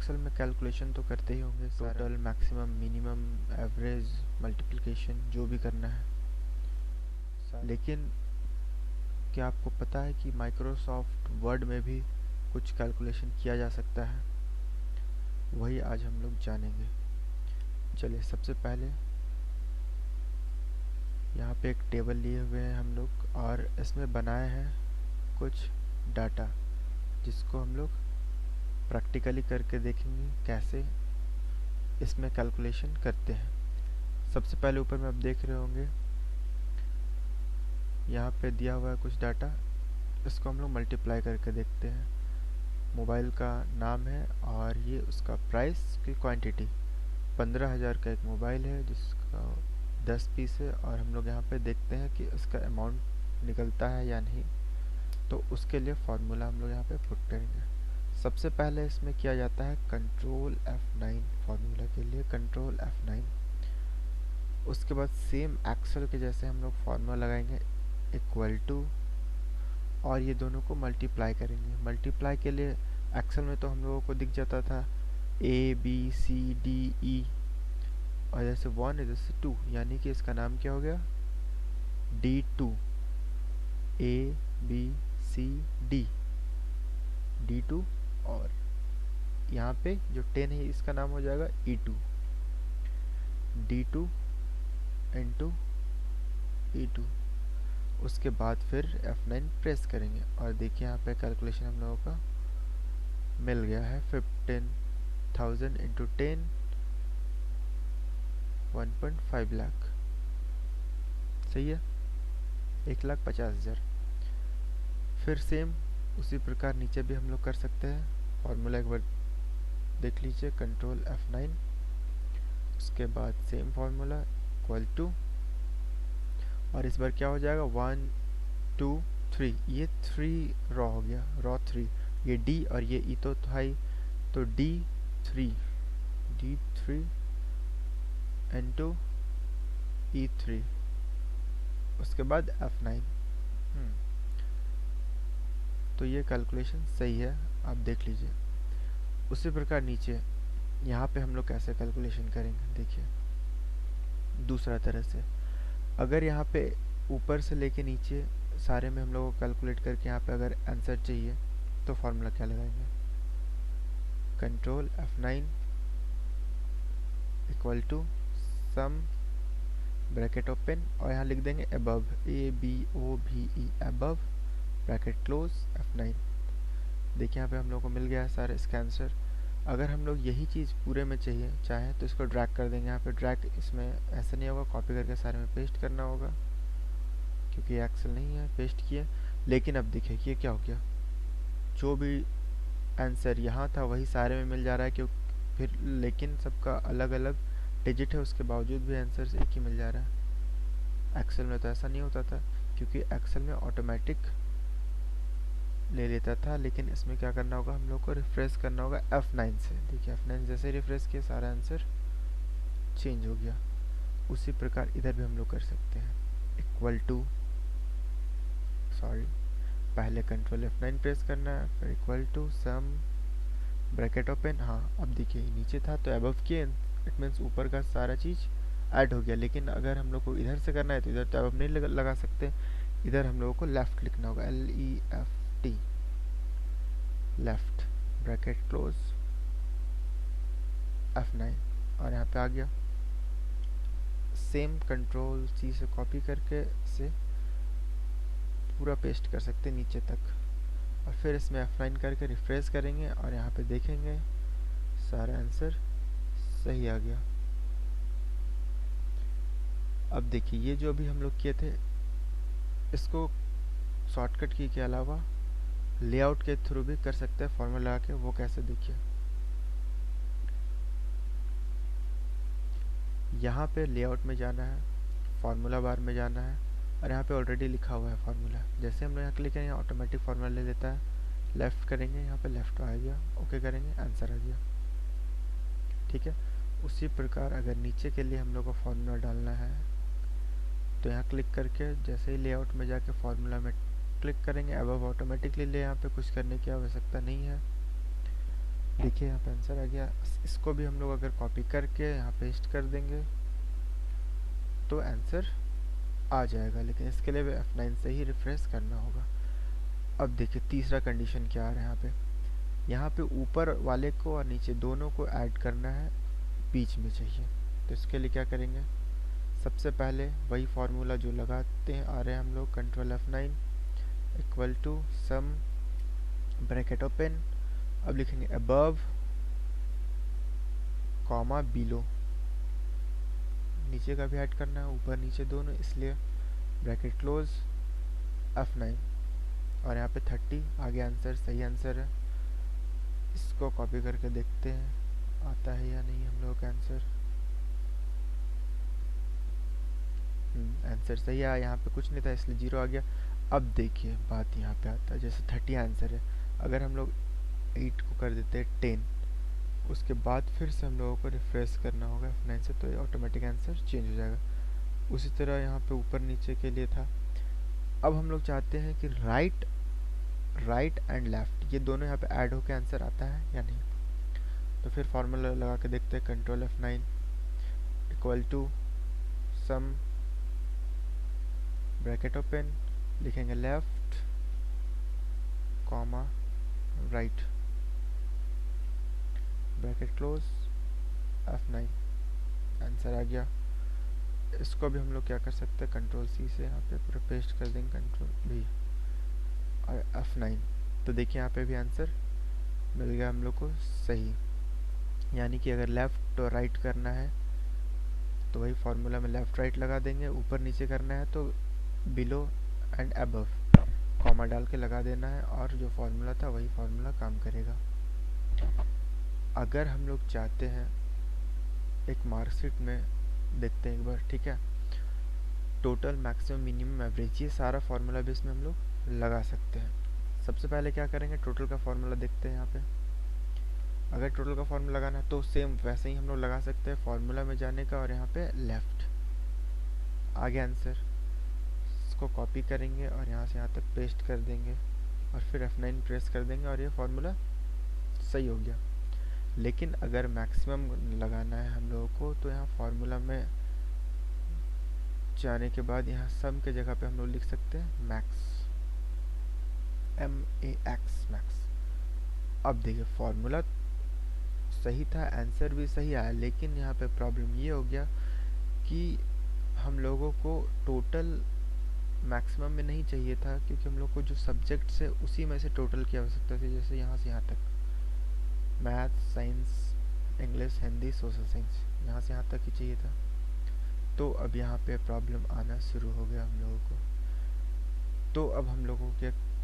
Excel में calculation तो करते ही होंगे, total, maximum, minimum, average, multiplication, जो भी करना है। लेकिन क्या आपको पता है कि माइक्रोसॉफ्ट वर्ड में भी कुछ कैलकुलेशन किया जा सकता है? वही आज हम लोग जानेंगे। चलिए, सबसे पहले यहाँ पे एक टेबल लिए हुए हैं हम लोग और इसमें बनाए हैं कुछ डाटा, जिसको हम लोग प्रैक्टिकली करके देखेंगे कैसे इसमें कैलकुलेशन करते हैं। सबसे पहले ऊपर में आप देख रहे होंगे यहाँ पे दिया हुआ है कुछ डाटा, इसको हम लोग मल्टीप्लाई करके देखते हैं। मोबाइल का नाम है और ये उसका प्राइस की क्वांटिटी 15,000 का एक मोबाइल है जिसका 10 पीस है, और हम लोग यहाँ पे देखते हैं कि उसका अमाउंट निकलता है या नहीं। तो उसके लिए फॉर्मूला हम लोग यहाँ पे पुट करेंगे। सबसे पहले इसमें किया जाता है कंट्रोल F9, फॉर्मूला के लिए कंट्रोल F9। उसके बाद सेम एक्सेल के जैसे हम लोग फॉर्मूला लगाएंगे इक्वल टू, और ये दोनों को मल्टीप्लाई करेंगे। मल्टीप्लाई के लिए एक्सेल में तो हम लोगों को दिख जाता था ABCDE, और जैसे 1 जैसे 2, यानी कि इसका नाम क्या हो गया D2, ABCD D2, और यहाँ पे जो 10 है इसका नाम हो जाएगा E2, D2 इंटू E2। उसके बाद फिर F9 प्रेस करेंगे और देखिए यहाँ पे कैलकुलेशन हम लोगों का मिल गया है। 15,000 इंटू 10, 1.5 लाख, सही है, 1,50,000। फिर सेम उसी प्रकार नीचे भी हम लोग कर सकते हैं। फॉर्मूला एक बार देख लीजिए, कंट्रोल F9, उसके बाद सेम फॉर्मूला इक्वल टू, और इस बार क्या हो जाएगा 1 2 3, ये 3 रॉ हो गया, रॉ 3, ये D और ये E तो था ही, तो D3 इंटू E3, उसके बाद F9। तो ये कैलकुलेशन सही है, आप देख लीजिए। उसी प्रकार नीचे यहाँ पे हम लोग कैसे कैलकुलेशन करेंगे, देखिए दूसरा तरह से। अगर यहाँ पे ऊपर से लेके नीचे सारे में हम लोग को कैलकुलेट करके यहाँ पे अगर आंसर चाहिए तो फॉर्मूला क्या लगाएंगे, control F9 equal to sum bracket open, और यहाँ लिख देंगे above, ABOVE, above bracket close F9। देखिए यहाँ पे हम लोग को मिल गया है सारे इसका आंसर। अगर हम लोग यही चीज़ पूरे में चाहिए चाहे तो इसको ड्रैग कर देंगे। यहाँ पे ड्रैग इसमें ऐसा नहीं होगा, कॉपी करके सारे में पेस्ट करना होगा, क्योंकि एक्सेल नहीं है। पेस्ट किया, लेकिन अब देखिए ये क्या हो गया, जो भी आंसर यहाँ था वही सारे में मिल जा रहा है, क्योंकि फिर लेकिन सबका अलग अलग डिजिट है, उसके बावजूद भी आंसर एक ही मिल जा रहा है। एक्सेल में तो ऐसा नहीं होता था, क्योंकि एक्सेल में ऑटोमेटिक ले लेता था, लेकिन इसमें क्या करना होगा, हम लोग को रिफ्रेश करना होगा F9 से। देखिए F9 जैसे रिफ्रेश किया सारा आंसर चेंज हो गया। उसी प्रकार इधर भी हम लोग कर सकते हैं, इक्वल टू, सॉरी, पहले कंट्रोल F9 प्रेस करना है, फिर equal to sum bracket open. हाँ, अब देखिए नीचे था तो अबव किए, इट मीन्स ऊपर का सारा चीज़ ऐड हो गया। लेकिन अगर हम लोग को इधर से करना है तो इधर तो अबव नहीं लगा सकते, इधर हम लोगों को लेफ्ट लिखना होगा, LEFT, left bracket close F9, और यहाँ पे आ गया। सेम कंट्रोल C से कॉपी करके से पूरा पेस्ट कर सकते नीचे तक, और फिर इसमें F9 करके रिफ्रेश करेंगे और यहाँ पे देखेंगे सारा आंसर सही आ गया। अब देखिए ये जो भी हम लोग किए थे, इसको शॉर्टकट की के अलावा लेआउट के थ्रू भी कर सकते हैं फॉर्मूला लगा के। वो कैसे, देखिए यहाँ पे लेआउट में जाना है, फार्मूला बार में जाना है, और यहाँ पे ऑलरेडी लिखा हुआ है फार्मूला। जैसे हम लोग यहाँ क्लिक करेंगे ऑटोमेटिक फार्मूला ले लेता है, लेफ़्ट करेंगे, यहाँ पे लेफ़्ट आ गया, ओके करेंगे, आंसर आ गया, ठीक है। उसी प्रकार अगर नीचे के लिए हम लोग को फार्मूला डालना है तो यहाँ क्लिक करके जैसे ही लेआउट में जाके फार्मूला में क्लिक करेंगे, अब ऑटोमेटिकली ले, यहाँ पे कुछ करने की आवश्यकता नहीं है। देखिए यहाँ पे आंसर आ गया। इसको भी हम लोग अगर कॉपी करके यहाँ पेस्ट कर देंगे तो आंसर आ जाएगा, लेकिन इसके लिए F9 से ही रिफ्रेश करना होगा। अब देखिए तीसरा कंडीशन क्या आ रहा है यहाँ पे। यहाँ पे ऊपर वाले को और नीचे दोनों को ऐड करना है, बीच में चाहिए। तो इसके लिए क्या करेंगे, सबसे पहले वही फार्मूला जो लगाते हैं आ रहे हैं हम लोग, control F9 equal to sum bracket open, अब लिखेंगे अबव कॉमा बिलो, नीचे का भी ऐड करना है, ऊपर नीचे दोनों, इसलिए ब्रैकेट क्लोज F9 और यहाँ पे 30 आगे आंसर सही आंसर है। इसको कॉपी करके देखते हैं आता है या नहीं हम लोग का आंसर। आंसर सही आया, यहाँ पे कुछ नहीं था इसलिए 0 आ गया। अब देखिए बात यहाँ पे आता है, जैसे 30 आंसर है, अगर हम लोग 8 को कर देते हैं 10, उसके बाद फिर से हम लोगों को रिफ्रेश करना होगा F9 से, तो ये ऑटोमेटिक आंसर चेंज हो जाएगा। उसी तरह यहाँ पे ऊपर नीचे के लिए था। अब हम लोग चाहते हैं कि राइट एंड लेफ्ट ये दोनों यहाँ पे ऐड होकर आंसर आता है या नहीं। तो फिर फार्मूला लगा के देखते हैं, control F9 equal to sum bracket open, लिखेंगे left comma right, bracket close F9, answer आ गया। इसको भी हम लोग क्या कर सकते हैं, कंट्रोल C से यहाँ पे पूरा पेस्ट कर देंगे, कंट्रोल V और F9। तो देखिए यहाँ पे भी आंसर मिल गया हम लोग को सही। यानी कि अगर लेफ़्ट और राइट करना है तो वही फार्मूला में लेफ़्ट राइट लगा देंगे, ऊपर नीचे करना है तो बिलो एंड अबव कॉमा डाल के लगा देना है, और जो फार्मूला था वही फार्मूला काम करेगा। अगर हम लोग चाहते हैं एक मार्कशीट में देखते हैं एक बार, ठीक है, टोटल मैक्सिमम मिनिमम एवरेज, ये सारा फार्मूला भी इसमें हम लोग लगा सकते हैं। सबसे पहले क्या करेंगे, टोटल का फार्मूला देखते हैं यहाँ पे। अगर टोटल का फार्मूला लगाना है तो सेम वैसे ही हम लोग लगा सकते हैं, फार्मूला में जाने का और यहाँ पे लेफ्ट, आगे आंसर, इसको कॉपी करेंगे और यहाँ से यहाँ तक पेस्ट कर देंगे और फिर F9 प्रेस कर देंगे और ये फार्मूला सही हो गया। लेकिन अगर मैक्सिमम लगाना है हम लोगों को तो यहाँ फार्मूला में जाने के बाद यहाँ सम के जगह पे हम लोग लिख सकते हैं मैक्स, MAX मैक्स। अब देखिए फार्मूला सही था, आंसर भी सही आया, लेकिन यहाँ पे प्रॉब्लम ये हो गया कि हम लोगों को टोटल मैक्सिमम में नहीं चाहिए था, क्योंकि हम लोग को जो सब्जेक्ट से उसी में से टोटल की आवश्यकता थी, जैसे यहाँ से यहाँ तक math, science, English, Hindi, social science, यहाँ से यहाँ तक ही चाहिए था। तो अब यहाँ पे प्रॉब्लम आना शुरू हो गया हम लोगों को। तो अब हम लोगों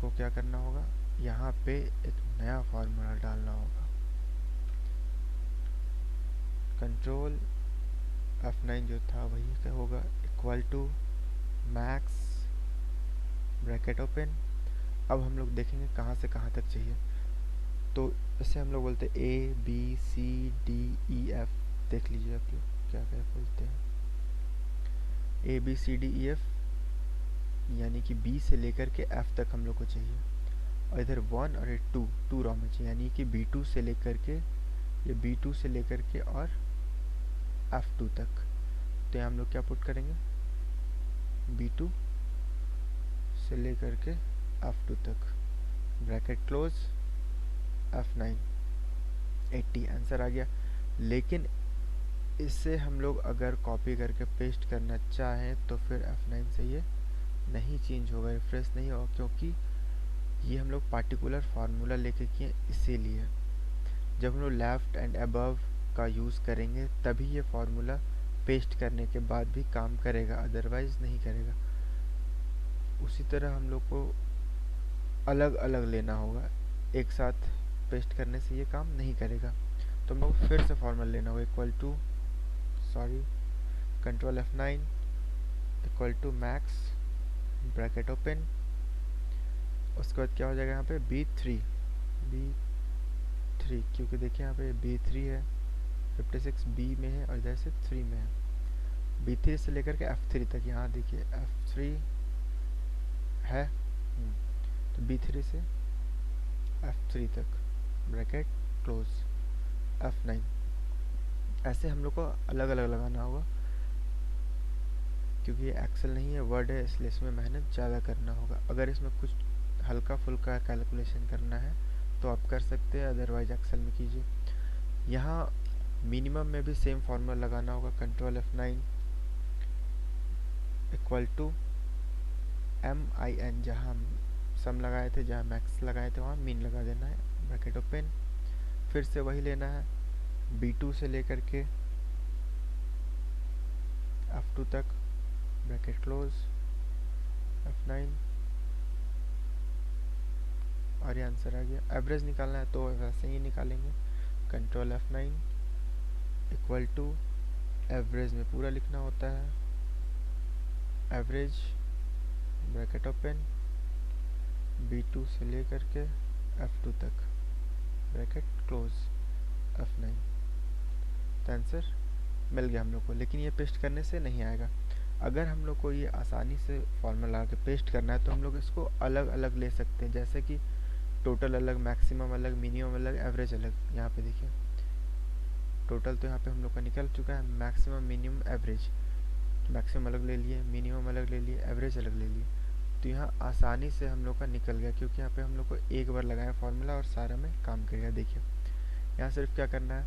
को क्या करना होगा, यहाँ पे एक नया फार्मूला डालना होगा। कंट्रोल F9 जो था वही क्या होगा, equal to max bracket open. अब हम लोग देखेंगे कहाँ से कहाँ तक चाहिए। तो इसे हम लोग बोलते हैं ABCDEF, देख लीजिए आप लोग क्या क्या बोलते हैं, ABCDEF, यानी कि B से लेकर के F तक हम लोग को चाहिए, और इधर 1 और 2 रॉ में चाहिए, यानी कि B2 से लेकर के, ये B2 से लेकर के और F2 तक। तो यहाँ हम लोग क्या पुट करेंगे, B2 से लेकर के F2 तक, ब्रैकेट क्लोज F9, 80 आंसर आ गया। लेकिन इससे हम लोग अगर कॉपी करके पेस्ट करना चाहें तो फिर F9 से ये नहीं चेंज होगा, रिफ्रेश नहीं होगा, क्योंकि ये हम लोग पार्टिकुलर फार्मूला लेके किए, इसीलिए जब हम लोग लेफ्ट एंड अबव का यूज़ करेंगे तभी ये फार्मूला पेस्ट करने के बाद भी काम करेगा, अदरवाइज नहीं करेगा। उसी तरह हम लोग को अलग अलग लेना होगा, एक साथ पेस्ट करने से ये काम नहीं करेगा। तो हम लोग फिर से फार्मूला लेना होगा, equal to control F9 equal to max bracket open, उसके बाद क्या हो जाएगा यहाँ पे B3, क्योंकि देखिए यहाँ पे B3 है, 56 B में है और इधर से 3 में है, B3 से लेकर के F3 तक, यहाँ देखिए F3 है, तो B3 से F3 तक, ब्रैकेट क्लोज। F9। ऐसे हम लोग को अलग अलग लगाना होगा, क्योंकि ये एक्सेल नहीं है, वर्ड है, इसलिए इसमें मेहनत ज़्यादा करना होगा। अगर इसमें कुछ हल्का फुल्का कैलकुलेशन करना है तो आप कर सकते हैं, अदरवाइज एक्सेल में कीजिए। यहाँ मिनिमम में भी सेम फार्मूला लगाना होगा, control F9 equal to MIN, जहाँ हम सम लगाए थे, जहाँ मैक्स लगाए थे वहाँ मीन लगा देना है, ब्रैकेट ओपन। फिर से वही लेना है, B2 से लेकर के F2 तक, ब्रैकेट क्लोज, F9, और ये आंसर आ गया। एवरेज निकालना है तो वैसे ही निकालेंगे, control F9 equal to, average में पूरा लिखना होता है, एवरेज ब्रैकेट ओपन, B2 से लेकर के F2 तक, ब्रैकेट क्लोज, F9। तो आंसर मिल गया हम लोग को। लेकिन ये पेस्ट करने से नहीं आएगा। अगर हम लोग को ये आसानी से फॉर्मूला के पेस्ट करना है तो हम लोग इसको अलग अलग ले सकते हैं, जैसे कि टोटल अलग, मैक्सिमम अलग, मिनिमम अलग, एवरेज अलग। यहाँ पे देखिए टोटल तो यहाँ पे हम लोग का निकल चुका है, मैक्सिमम, मिनिमम, एवरेज। मैक्सिमम अलग ले लिए, मिनिमम अलग ले लिए, एवरेज अलग ले लिए। तो यहाँ आसानी से हम लोग का निकल गया, क्योंकि यहाँ पे हम लोग को एक बार लगाया फार्मूला और सारा में काम करेगा। देखिए यहाँ सिर्फ क्या करना है,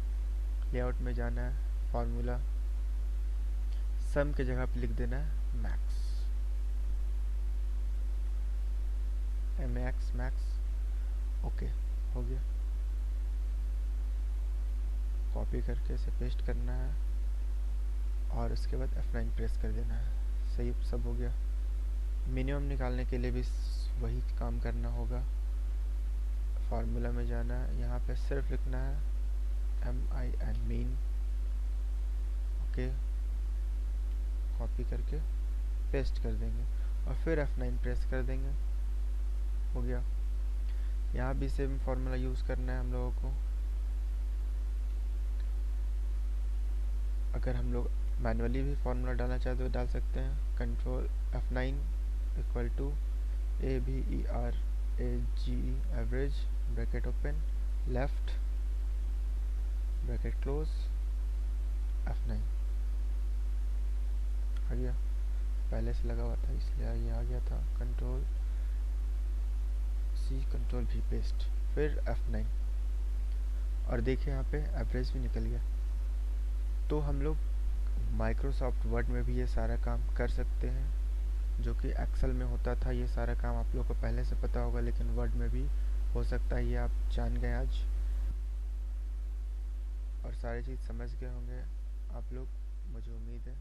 लेआउट में जाना है, फार्मूला, सम के जगह पे लिख देना है मैक्स, MAX, मैक्स। ओके, हो गया। कॉपी करके इसे पेस्ट करना है और उसके बाद F9 प्रेस कर देना है। सही, सब हो गया। मिनिमम निकालने के लिए भी वही काम करना होगा, फार्मूला में जाना है, यहाँ पे सिर्फ लिखना है MIN, मीन। ओके, कॉपी करके पेस्ट कर देंगे और फिर F9 प्रेस कर देंगे, हो गया। यहाँ भी सेम फार्मूला यूज़ करना है हम लोगों को। अगर हम लोग मैनुअली भी फार्मूला डालना चाहते हो डाल सकते हैं, control F9 equal to AVERAGE, average, bracket open, left, bracket close, F9। आ गया, पहले से लगा हुआ था इसलिए ये आ गया था। Control C, control V, paste, फिर F9, और देखिए यहाँ पे एवरेज भी निकल गया। तो हम लोग माइक्रोसॉफ्ट वर्ड में भी ये सारा काम कर सकते हैं, जो कि एक्सेल में होता था। ये सारा काम आप लोग को पहले से पता होगा, लेकिन वर्ड में भी हो सकता है, ये आप जान गए आज और सारी चीज़ समझ गए होंगे आप लोग, मुझे उम्मीद है।